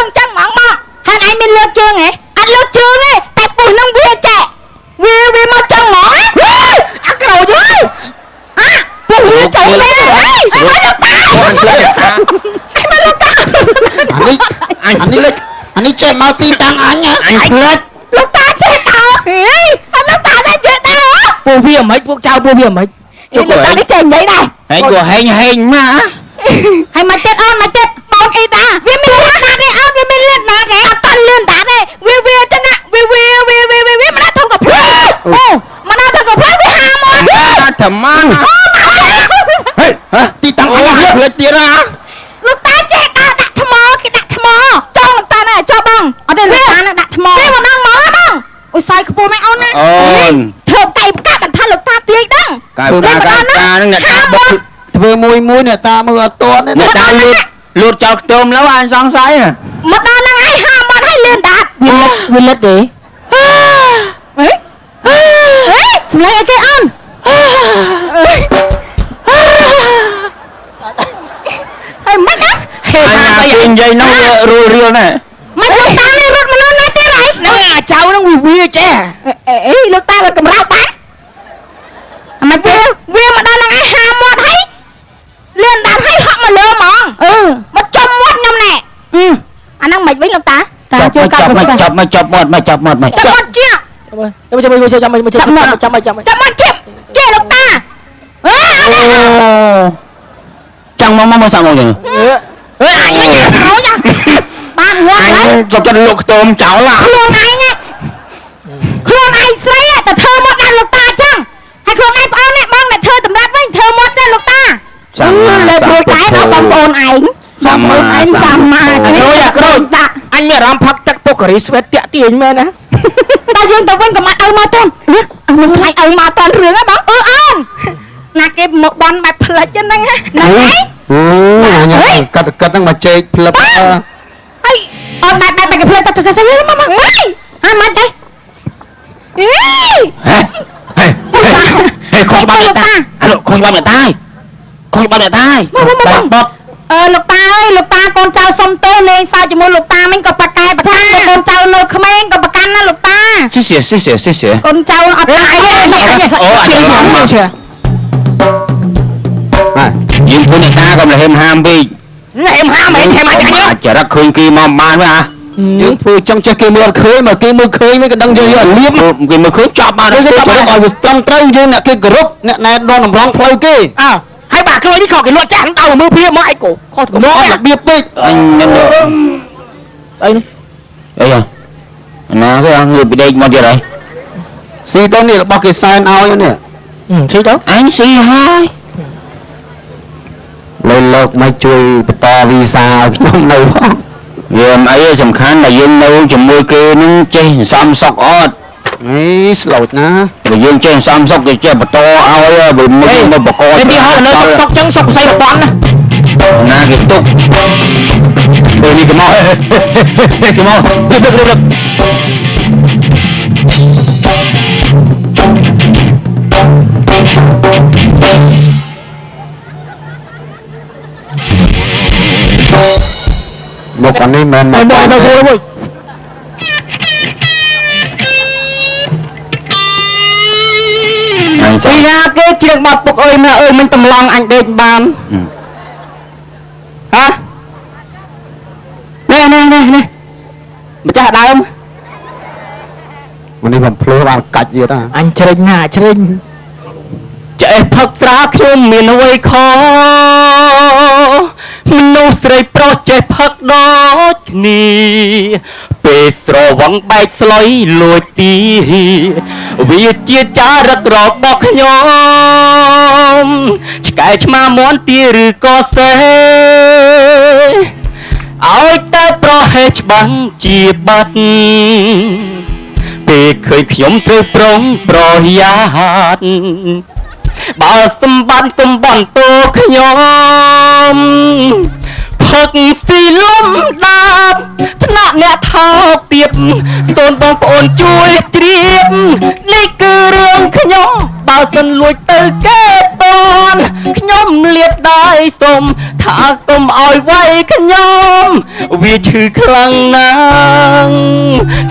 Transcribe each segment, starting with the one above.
ងចឹងហ្មងមកហើយឯងមានលើកជើងហ៎អត់លើកជើងទេតែពុះនឹងវាចេះវាមកចឹងហ្មងអាក្រោយយល់ពុះវាចូលមែនអីមកលោកតាមកលោកតាអានេះចេះមកទីតាំងអញផ្លិចលោកតាចេះតើហេលោកតាតែចេះតើពួកវាមិនពួកចៅពួកវាមិនជុកលោកតានេះចេះនិយាយដែរហេក៏ហេងមកហើយមកទៀតអូនមកទៀតបងអីតាវាមានលឿនតាទេអូនវាមានលឿនតាទេអត់តលឿនតាទេវាចឹងវាមិនដល់ធំកភ្លើអូមិនដល់ធំកភ្លើវាហាមកធម្មតាហេទីតាំងអញផ្លិចទៀតណាលោកតាចេះដាក់ថ្មគេដាក់ថ្មចង់លោកតាណាចុះបងអត់ទេលោកតានឹងដាក់ថ្មវាមិនដឹងមកបងអូយសាយខ្ពស់មែនអូនណាអូនធ្វើកាយប្រកាសមិនថាលោកតាទាយដឹងកាយប្រកាសនឹងអ្នកតាបុកធ្វើមួយអ្នកតាមើលអត់តន់អ្នកតាលូតចោលខ្ទមแล้วអញសង្ស័យមកដល់ហ្នឹងឯងហាមកឲ្យលឿនដាត់វាលិតទេសម្លេងអីគេអូនហើយមិនណាហេតុនិយាយនោះរឿណាស់មិនលោកតានេះរត់មនុស្សណាទេហើយហ្នឹងអាចៅហ្នឹងវាចេះអីលោកតារត់កម្រើកបានមិនវាមកដល់ហ្នឹងឯងហាមាត់ហើយលឿនដាត់ហើយហក់មកលើហ្មងមកចំមាត់ខ្ញុំណែអាហ្នឹងមិនវិញលោកតាជួយកាត់ចាប់មាត់ជាចាំមកចេះលោកតាអើចាំមកសាមកចឹងអញមិនហើយបានងាប់ហើយចុកចិត្តលោកខ្ទមចោលខ្លួនឯងស្រីតែធ្វើមកដល់លោកតាចឹងហើយខ្លួនឯងប្អូននេះបងតែធ្វើតម្រាប់វិញធ្វើមកទៅលោកតាលើករួចតែដល់បងប្អូនឯងចាំមកចាំមកក្រូចដាក់អញមានអារម្មណ៍ផឹកទឹកពុកការីស្វេតតាក់ទាញមែនណាតែយើងទៅវិញក៏មកឲ្យមកទៅមិនខ្លាចឲ្យមកតរឿងហ៎បងអូនណាគេមកបន់បែបផ្លិចហ្នឹងណាអូកាត់ហ្នឹងមកជែកផ្លឹបហើយអូនបែបគេផ្លិចទៅមកហ៎មិនទេហេខុសបាត់តាអាលោកខុសបាត់តាខុសបាត់តាបត់លោកតាអើយលោកតាកូនចៅសុំទោសលេងសើចជាមួយលោកតាមិញក៏ប៉ាកែប្រឆាំងកូនចៅនៅក្មេងក៏ប្រកាន់ណាលោកតាស៊ីកូនចៅអត់តាយទេអូអញមកជឿយើងពុនអ្នកតាក៏លហេមហាមពេកហេមហាមហេមអាចចរិតឃើញគេមកបានទេយើងធ្វើចង់ចេះគេមើលឃើញមកគេមើលឃើញមិនក៏ដឹងយើងយកលៀបគេមើលឃើញចាប់បានគេចាប់ឲ្យវាត្រឹមត្រូវយើងអ្នកគេគោរពអ្នកណែដងតម្រង់ផ្លូវគេហើយបាទខ្លួននេះខកគេលក់ចាស់ដល់មើលព្រាមកឯកខុសមករបៀបពេកអញអីណាគេងើបពីដេកមកទៀតហើយស៊ីទៅនេះរបស់គេសែនឲ្យនេះស៊ីទៅអញស៊ីហើយលោកមកជួយបន្តវីសាឲ្យខ្ញុំនៅផងវាមិនអីសំខាន់តែយើងនៅជាមួយគេនឹងចេះសំសុកអត់ស្លូតណាបើយើងចេះសំសុកគេចេះបន្តឲ្យបើមកបកកទីហោនៅសុកចឹងសុកស្អីរបន់ណាគេទុកពេលនេះគេមករឹកមកអានេះមែនមកទៅស្រួលមួយពីណាគេជាងបាត់ពុកអើយម៉ែអើយមិនតម្លង់អញដេកបានហ៎នេះម្ចាស់ដើមនេះបំភ្លឺបានកាច់ទៀតអញជ្រិញណាជ្រិញចេះផឹកស្រាខ្ញុំមានអ្វីខមនុស្សស្រីប្រុសចេះផឹកដូចគ្នាពេលស្រវឹងបែកស្លុយលួចទីវាជាចារឹករបស់ខ្ញុំឆ្កែឆ្មាមន់ទីឬក៏សេឲ្យតែប្រហែលច្បាំងជាបាត់ពេលឃើញខ្ញុំត្រូវប្រុងប្រយ័ត្នបើសម្បត្តិកុំបន់តោខ្ញុំផឹកស៊ីលំដាប់ថ្នាក់អ្នកថោកទៀតសូនបងប្អូនជួយជ្រាបនេះគឺរឿងខ្ញុំបើសិនលួចទៅគេតនខ្ញុំលាតដៃសុំថាកុំឲ្យវាយខ្ញុំ វាឈឺខ្លាំងណាស់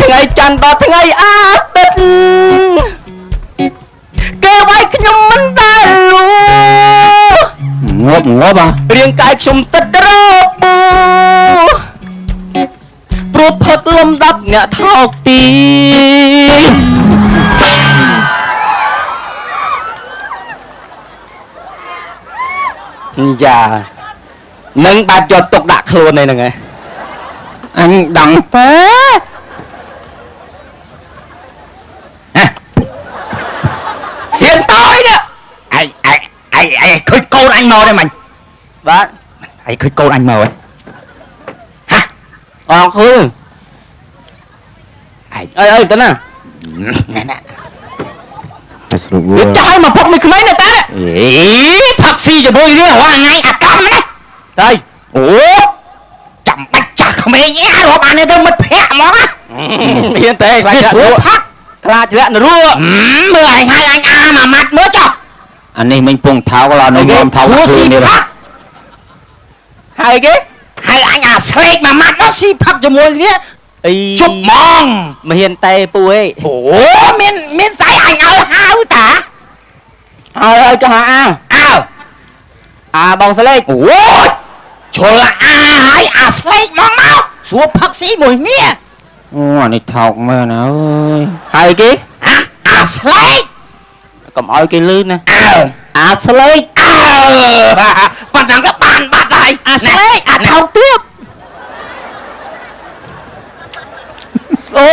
ថ្ងៃច័ន្ទដល់ថ្ងៃអាទិត្យគេវាយខ្ញុំមិនដែលលូ ngộp ngộp à រាងកាយខ្ញុំស្ទិតរបូព្រោះផឹកលំដាប់អ្នកថោកទីយ៉ានឹងបាត់យកទុកដាក់ខ្លួនឯហ្នឹងឯង anh đằng phế hiện tại đó ai khơi cô anh mò đây mày bạn ai khơi cô anh mò ấy hả khơi ơi tính à nè nè biết trai mà phật mày mấy này ta thật si cho bôi đi hoa ngay à cắm đấy đây ủa chậm bạch chặt không mấy nhá rồi bạn này tôi mất phẹ mó hiện tại phải xuống phát là chuyện rùa 10 hai anh A mà mặt nữa cho anh này mình cùng tháo là nó gom tháo xuống xi phát hai cái hai anh à sleek mà mặt nó xi phát cho môi kia ý chụp mong mà hiện tại pu ấy ủa miên sai anh ở hao ta ơi cho hả bong xe lên ủa cho là hai sleek mong mau xuống phát xi mùi mía ủa này thọc mà nó ơi hai cái sleek cầm oi cái lươn nè sleek bạn thằng các bạn bạn này sleek thâu tiếp ô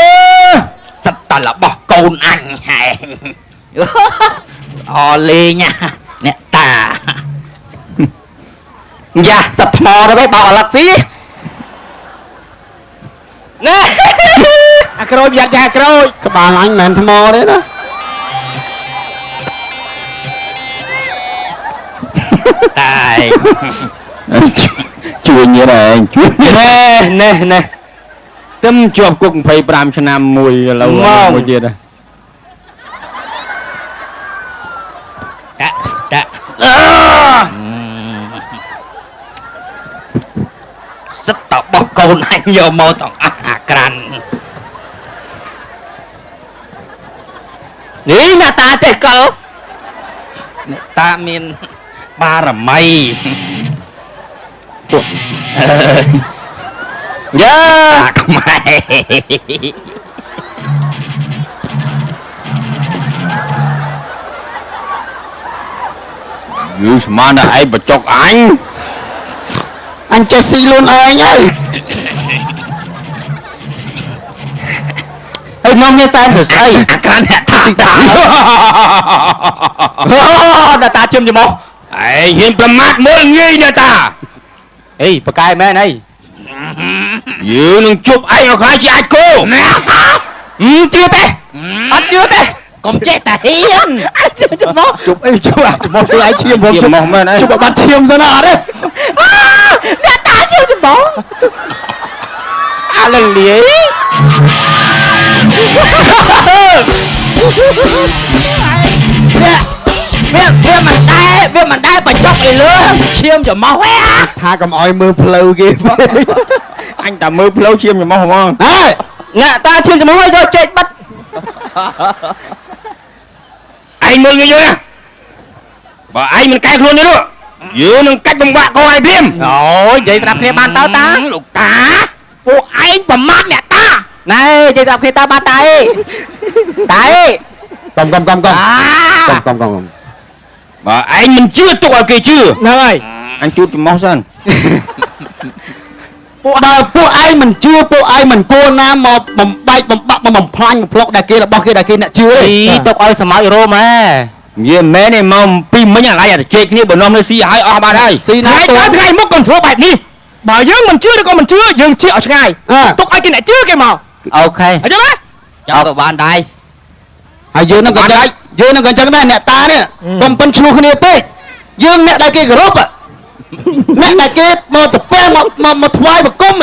sắp ta là bỏ côn anh hả lê nha nè ta dạ sắp mò đó mấy bảo là gì nè rồi dạ dạ rồi các bạn anh mèn thầm mò đấy đó ai chui như này chui nè tâm chuột cũng phải 5 năm mùi lâu mùi gì đây đã rất tỏ bó côn anh vô mô tổng cran ní là ta chạy cậu ta miền ba là mây dạ mày dữ mà là ai bật chọc anh cho xi luôn anh ơi ê ngon như sao rồi say cran là ta chim gì mô ai hiệnประมาท mới nghi nè ta ê bà cai mẹ này dữ đừng chụp anh ở khai chị ai cô chưa té anh chưa té con chết ta hiên anh chưa chụp mô chụp mô tôi ai chiêm không chụp mô mẹ này chụp bạn chiêm ra nào đấy là ta chưa chụp mô lần lý mình đai bà chọc ấy lứa chiêm cho máu á tha cầm oi mưa flow kia anh ta mưa flow chiêm cho máu không nè ta chiêm cho máu rồi chết bắt anh mưa người nè bà anh mình cay luôn đấy đó dữ nâng cách bằng bạ có ai biêm rồi vậy tập khi ban tao ta lục ta phụ anh bà mát mẹ ta này vậy tập khi ta ban tay tay cầm bà anh mình chưa tụ ở kia chưa nơi anh chút máu sơn bàពួកឯងមិនជឿពួកឯងមិនគួរណាមកបំបែកបំបាក់មកបំផ្លាញបំផ្លុកដែលគេរបស់គេដែលគេអ្នកជឿទេ ទីទុកឲ្យសម័យរ៉ូម៉ែ វាមែនទេមកពីមិញអាឡៃអាជែកគ្នាបើនាំនៅស៊ីឲ្យអស់បាត់ហើយ ស៊ីណាទៅ ថ្ងៃមុខកុំធ្វើបែបនេះបើយើងមិនជឿឬក៏មិនជឿយើងជឿឲ្យឆ្ងាយទុកឲ្យគេអ្នកជឿគេមកអូខេអញ្ចឹងណាចូលទៅបានដែរ ហើយយើងនឹងក៏ចឹងយើងនឹងក៏ចឹងដែរអ្នកតានេះកុំប៉ុនឈ្លោះគ្នាពេកយើងអ្នកដែលគេគោរព អ្នកដែលគេមកទៅពេលមកថ្វាយបង្គំ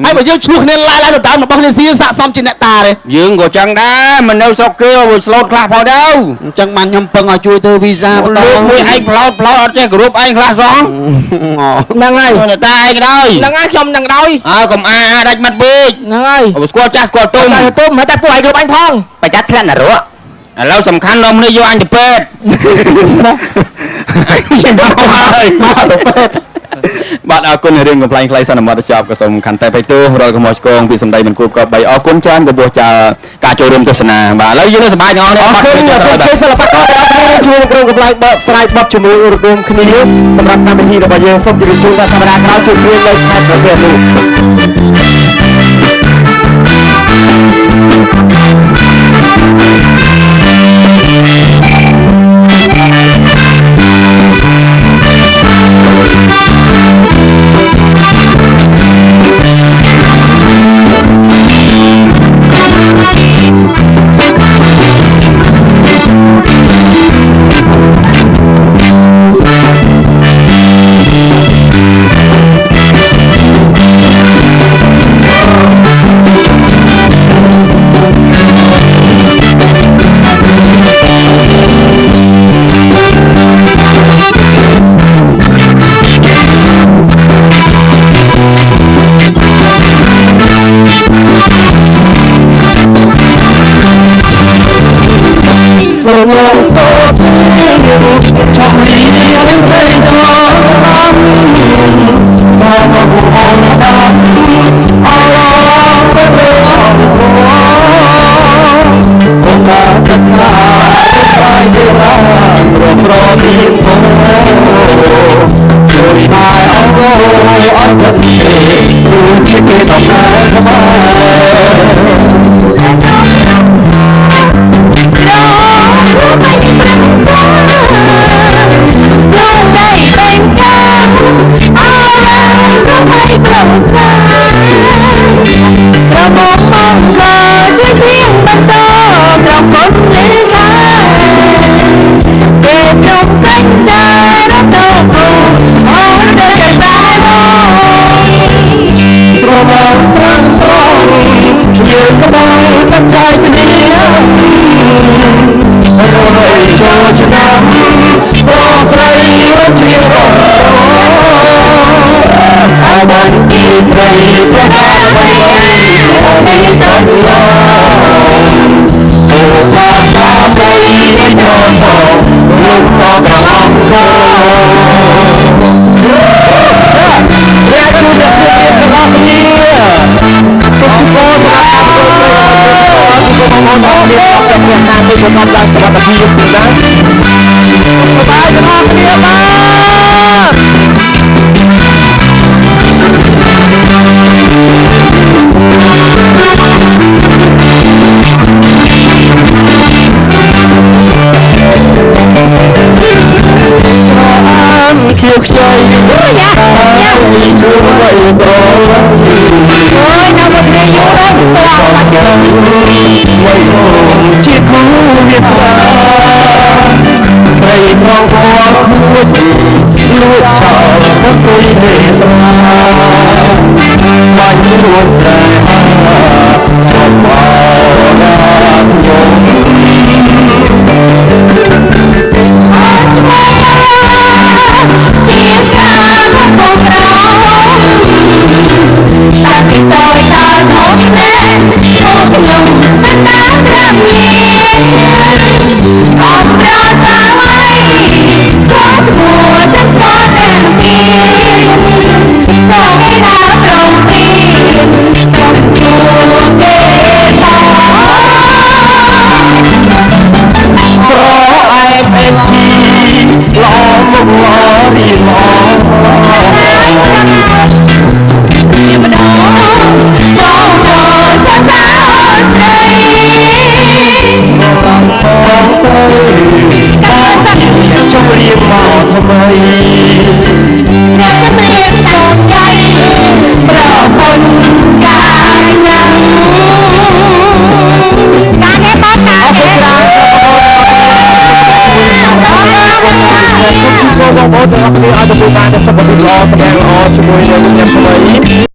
ហើយបើយើងឈ្លោះគ្នាឡាយទៅដើមរបស់គ្នាស៊ីស័កសមជាអ្នកតាទេ យើងក៏ចឹងដែរមិននៅស្រុកគេមកស្លូតខ្លះផងដែរ អញ្ចឹងបានខ្ញុំពឹងឲ្យជួយទៅវីសាបន្ត លោកមួយឯងផ្លោតអត់ចេះគោរពឯងខ្លះសង ហ្នឹងហើយ តាឯងក៏ដោយ ហ្នឹងហើយខ្ញុំនឹងដោយ កុំដាច់មាត់ពេក ហ្នឹងហើយ ស្គាល់ចាស់ស្គាល់ទុំ តែទុំតែពួកឯងគ្រប់អញផងប្រចាំធ្លាក់នរក ឥឡូវសំខាន់នាំគ្នាយកអញទៅពេទ្យខ្ញុំមកហើយមកទៅពេទ្យបាទអរគុណរឿងកំ pl ែងខ្លីសន្មតចប់ក៏សូមខន្តីបៃតូរលកំហុសឆ្គងពីសម្ដីមិនគួរក៏បីអរគុណច្រើនកបោះចាការចូលរួមទស្សនាបាទឥឡូវយើងសប្បាយទាំងអស់គ្នាអរគុណសិល្បករទាំងអស់គ្នាជួយក្រុមកំ pl ែងបកស្រាយបទជាមួយរួមគ្នាសម្រាប់កម្មវិធីរបស់យើងសូមជម្រាបជូនដល់សប្តាហ៍ក្រោយជួបគ្នាលើខេត្តប្រភេទនេះ ស្ដងល្អជាមួយនឹងអ្នកថ្មី